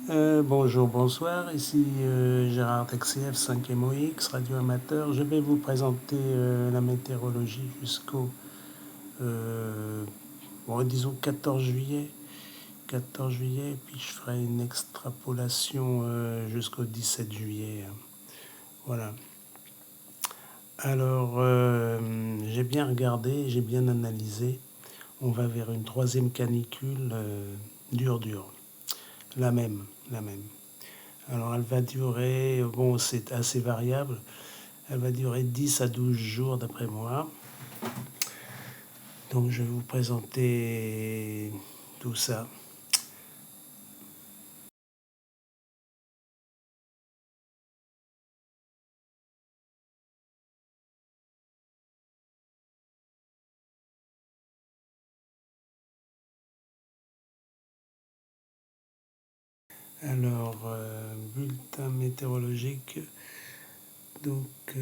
Bonjour, bonsoir, ici Gérard XCF 5MOX, radio amateur. Je vais vous présenter la météorologie jusqu'au, disons 14 juillet. 14 juillet, puis je ferai une extrapolation jusqu'au 17 juillet. Voilà. Alors, j'ai bien regardé, j'ai bien analysé. On va vers une troisième canicule dure. La même, la même. Alors elle va durer, bon c'est assez variable, elle va durer 10 à 12 jours d'après moi. Donc je vais vous présenter tout ça. Alors, bulletin météorologique, donc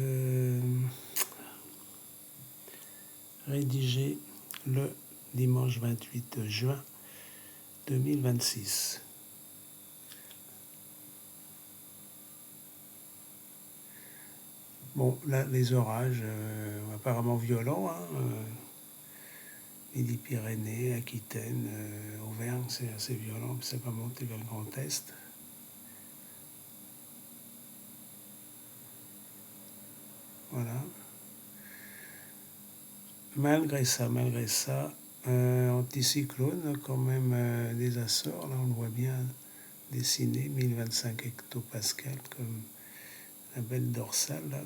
rédigé le dimanche 28 juin 2026. Bon, là, les orages apparemment violents, hein, Midi-Pyrénées, Aquitaine, Auvergne, c'est assez violent, puis ça va monter vers le Grand Est. Voilà. Malgré ça, anticyclone quand même des Açores, là on le voit bien dessiné, 1025 hectopascales comme la belle dorsale. Là.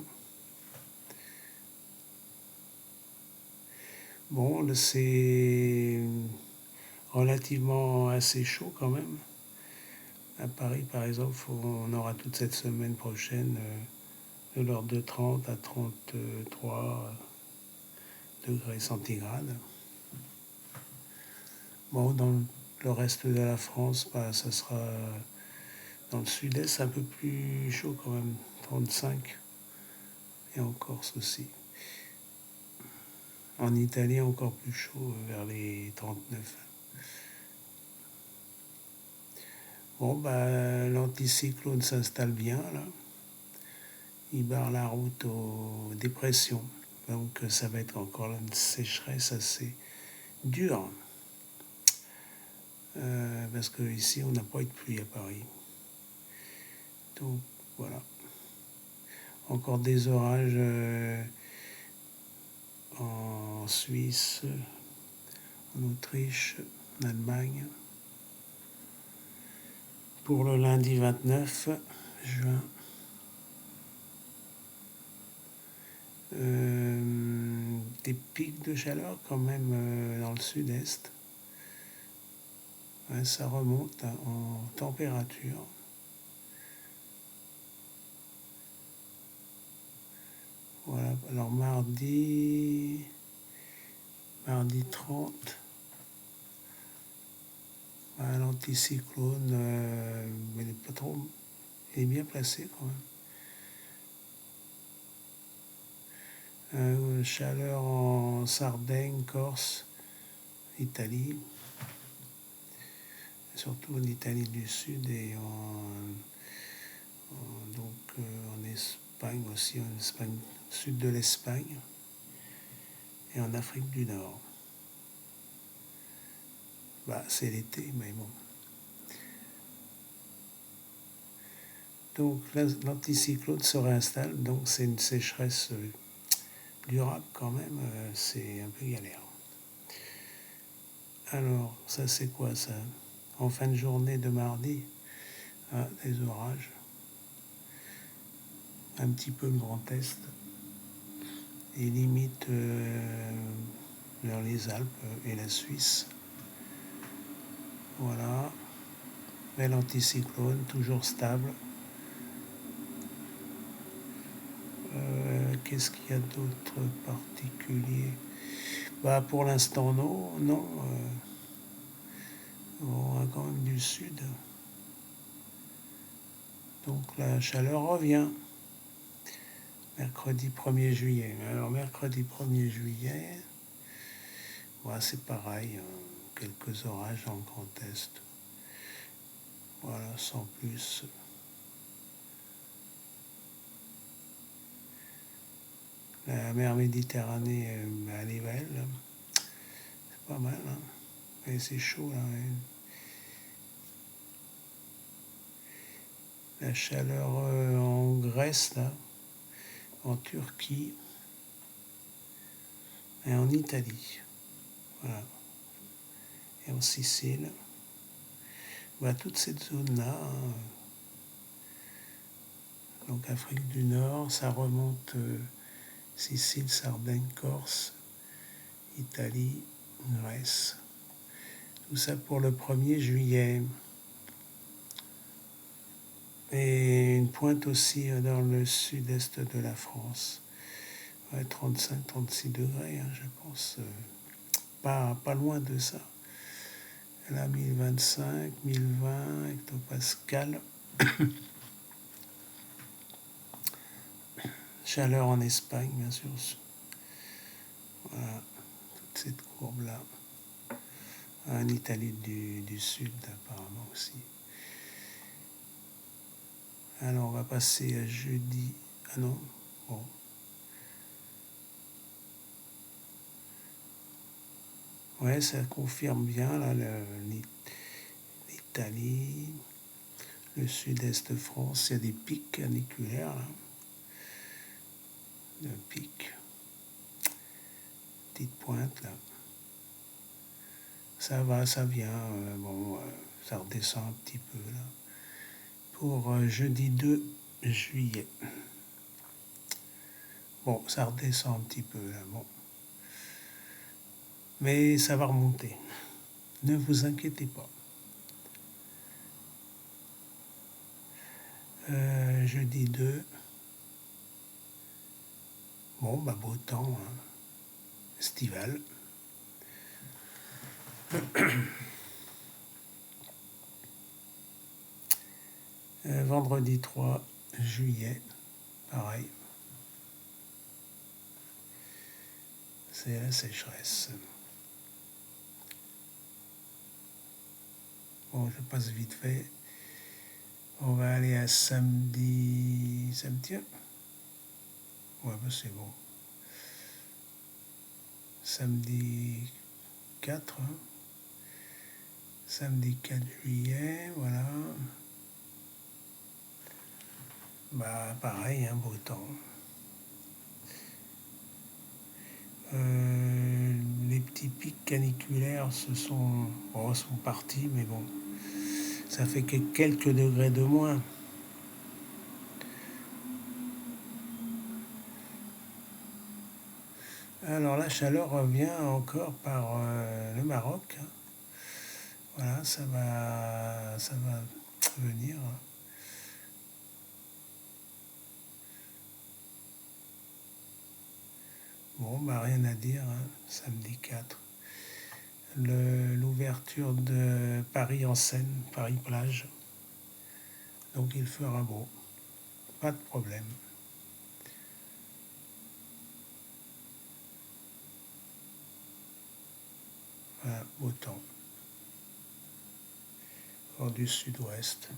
Bon, c'est relativement assez chaud quand même. À Paris, par exemple, on aura toute cette semaine prochaine de l'ordre de 30 à 33 degrés centigrades. Bon, dans le reste de la France, bah, ça sera dans le sud-est un peu plus chaud quand même, 35, et en Corse aussi. En Italie, encore plus chaud, vers les 39. Bon, bah, l'anticyclone s'installe bien, là. Il barre la route aux dépressions. Donc, ça va être encore une sécheresse assez dure. Parce qu'ici, on n'a pas eu de pluie à Paris. Donc, voilà. Encore des orages en Suisse, en Autriche, en Allemagne. Pour le lundi 29 juin, des pics de chaleur quand même dans le sud-est. Ouais, ça remonte en température. Voilà, alors mardi 30, l'anticyclone, il n'est pas trop, il est bien placé quand même. Chaleur en Sardaigne, Corse, Italie, surtout en Italie du Sud et en Espagne aussi, en Espagne, sud de l'Espagne et en Afrique du Nord. Bah, c'est l'été, mais bon. Donc l'anticyclone se réinstalle, donc c'est une sécheresse durable quand même, c'est un peu galère. Alors, ça c'est quoi ça? En fin de journée de mardi, des orages, un petit peu le Grand Est, et limite vers les Alpes et la Suisse. Voilà, bel anticyclone, toujours stable. Qu'est-ce qu'il y a d'autre particulier? Bah, pour l'instant, non. On a quand même du sud. Donc la chaleur revient. Mercredi 1er juillet. Alors mercredi 1er juillet, ouais, c'est pareil. Quelques orages dans le Grand Est. Voilà, sans plus. La mer Méditerranée, elle est belle. C'est pas mal, hein. Et c'est chaud, là. La chaleur en Grèce, là, en Turquie et en Italie. Voilà. Et en Sicile. Voilà, toute cette zone-là. Hein. Donc Afrique du Nord, ça remonte Sicile, Sardaigne, Corse, Italie, Grèce. Tout ça pour le 1er juillet. Et une pointe aussi dans le sud-est de la France. Ouais, 35-36 degrés, hein, je pense. Pas loin de ça. Là, 1025, 1020 hectopascal. Chaleur en Espagne, bien sûr. Voilà, toute cette courbe-là. En Italie du Sud, apparemment aussi. Alors, on va passer à jeudi. Ah non, bon. Ouais, ça confirme bien, là, l'Italie, le sud-est de France. Il y a des pics caniculaires, là. Un pic. Petite pointe, là. Ça va, ça vient. Ça redescend un petit peu, là. Pour jeudi 2 juillet. Bon, ça redescend un petit peu, là. Bon. Mais ça va remonter. Ne vous inquiétez pas. Jeudi 2. Bon, bah beau temps, hein. Estival. Vendredi 3 juillet, pareil. C'est la sécheresse. Bon, je passe vite fait. On va aller à samedi. Samedi. Ouais, bah c'est bon. Samedi 4. Hein. Samedi 4 juillet, voilà. Bah pareil, hein, beau temps. Les petits pics caniculaires sont partis, mais bon, ça fait que quelques degrés de moins. Alors la chaleur revient encore par le Maroc. Voilà, ça va venir. Bon, bah rien à dire, hein, samedi 4. L'ouverture de Paris en Seine, Paris plage. Donc il fera beau, pas de problème. Voilà, beau temps. Hors du sud-ouest.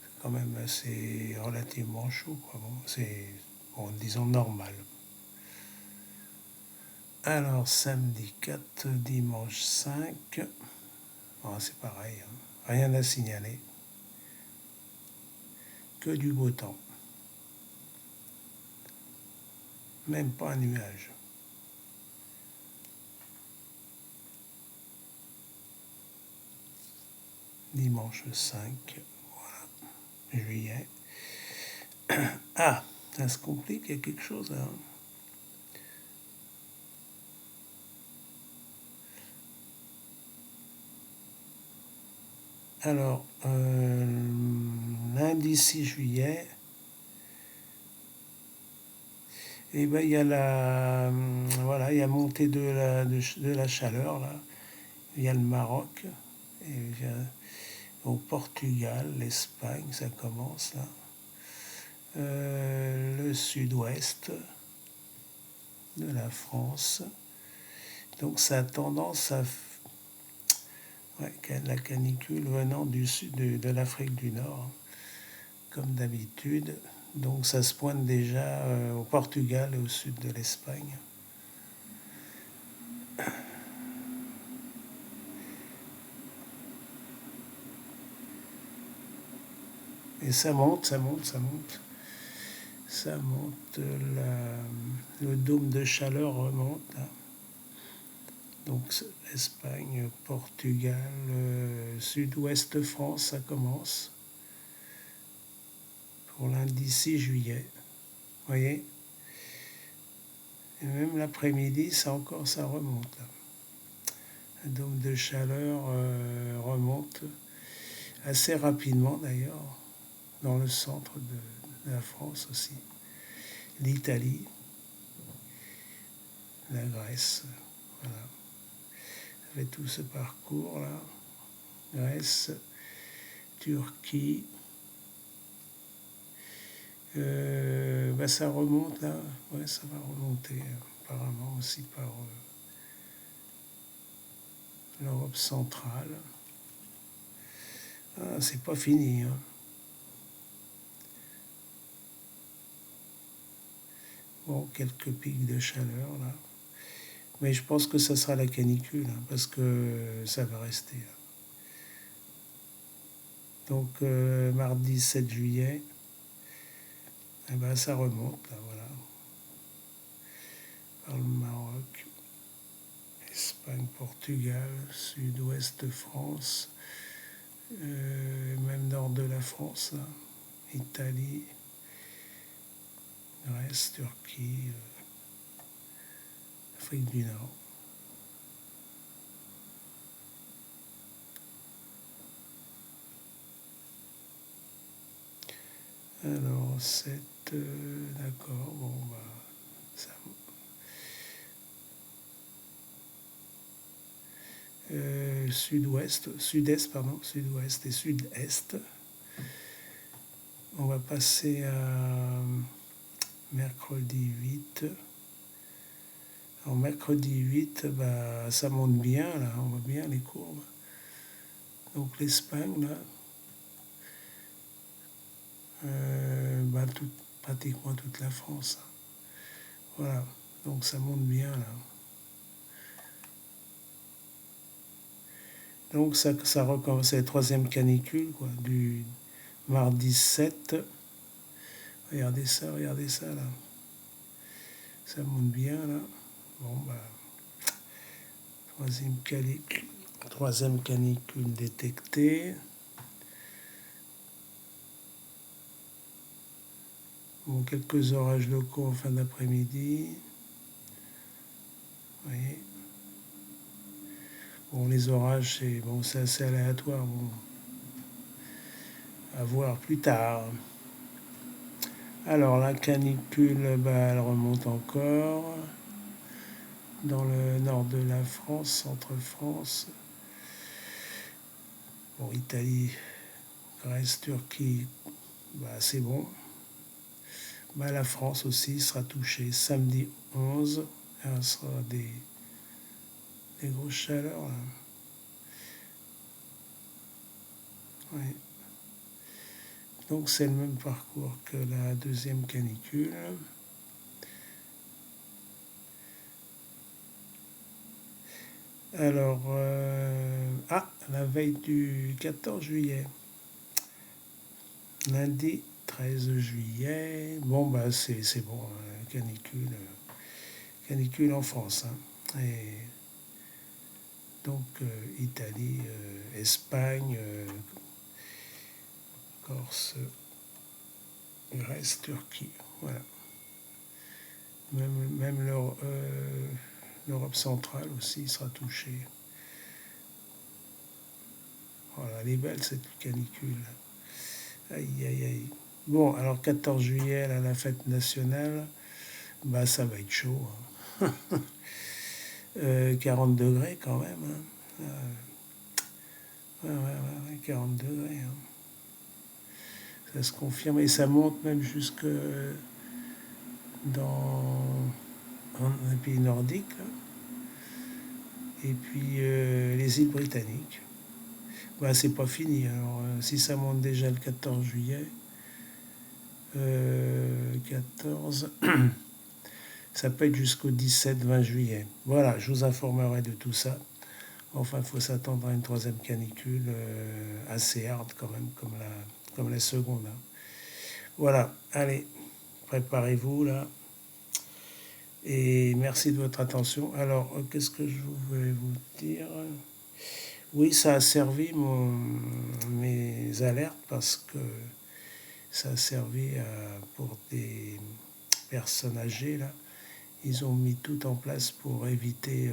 C'est quand même assez relativement chaud, quoi. Bon, c'est, disons, normal. Alors, samedi 4, dimanche 5. C'est pareil, hein. Rien à signaler. Que du beau temps. Même pas un nuage. Dimanche 5, voilà, juillet. Ah, ça se complique, il y a quelque chose, hein. Alors, lundi 6 juillet, et ben, il y a il y a montée de la chaleur, là. Il y a le Maroc, et au Portugal, l'Espagne, ça commence, là. Le sud-ouest de la France. Donc ça a tendance à... Ouais, la canicule venant du sud de l'Afrique du Nord, comme d'habitude. Donc ça se pointe déjà au Portugal et au sud de l'Espagne. Et ça monte, ça monte, ça monte. Ça monte, le dôme de chaleur remonte là. Donc Espagne, Portugal, sud-ouest France, ça commence pour lundi 6 juillet. Vous voyez? Et même l'après-midi, ça encore, ça remonte là. Le dôme de chaleur remonte assez rapidement d'ailleurs, dans le centre de la France aussi. L'Italie, la Grèce, voilà. Ça fait tout ce parcours là. Grèce, Turquie. Ça remonte là. Ouais, ça va remonter apparemment aussi par l'Europe centrale. Ah, c'est pas fini. Hein. Bon, quelques pics de chaleur là. Mais je pense que ça sera la canicule, hein, parce que ça va rester. Là. Donc mardi 7 juillet, eh ben, ça remonte, là, voilà. Par le Maroc, Espagne, Portugal, sud-ouest France, même nord de la France, là. Italie, Grèce, Turquie, Afrique du Nord. Alors, d'accord, bon, bah, ça. Sud-est, pardon, sud-ouest et sud-est. On va passer à mercredi 8. Alors, mercredi 8, bah, ça monte bien, là, on voit bien les courbes. Donc, l'Espagne, là, pratiquement toute la France. Voilà, donc ça monte bien là. Donc ça recommence, c'est la troisième canicule, quoi, du mardi 7. Regardez ça là. Ça monte bien là. Bon bah, troisième canicule détectée. Bon, quelques orages locaux en fin d'après-midi. Vous voyez. Bon, les orages, c'est assez aléatoire. Bon, à voir plus tard. Alors, la canicule, bah, elle remonte encore. Dans le nord de la France, centre-France. Bon, Italie, Grèce, Turquie, bah, c'est bon. Bah, la France aussi sera touchée samedi 11. Il sera des grosses chaleurs. Là. Ouais. Donc c'est le même parcours que la deuxième canicule. Alors, la veille du 14 juillet, lundi 13 juillet, bon, bah, c'est bon, canicule en France. Hein. Et donc, Italie, Espagne, Corse, Grèce, Turquie, voilà. Même l'Europe centrale aussi sera touchée. Voilà, elle est belle cette canicule. Aïe, aïe, aïe. Bon, alors 14 juillet, là, la fête nationale, bah ça va être chaud. Hein. 40 degrés quand même. Hein. Ouais, 40 degrés. Hein. Ça se confirme et ça monte même jusque dans les pays nordiques. Là. Et puis les îles britanniques. Bah, c'est pas fini. Alors, si ça monte déjà le 14 juillet, 14, ça peut être jusqu'au 17-20 juillet. Voilà, je vous informerai de tout ça. Enfin, il faut s'attendre à une troisième canicule assez hard quand même, comme la seconde, hein. Voilà, allez, préparez-vous là. Et merci de votre attention. Alors, qu'est-ce que je voulais vous dire? Oui, ça a servi mes alertes parce que ça a servi pour des personnes âgées là. Ils ont mis tout en place pour éviter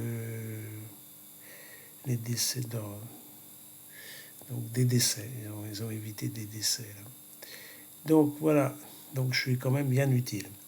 les décès donc des décès. Ils ont évité des décès là. Donc voilà, donc je suis quand même bien utile.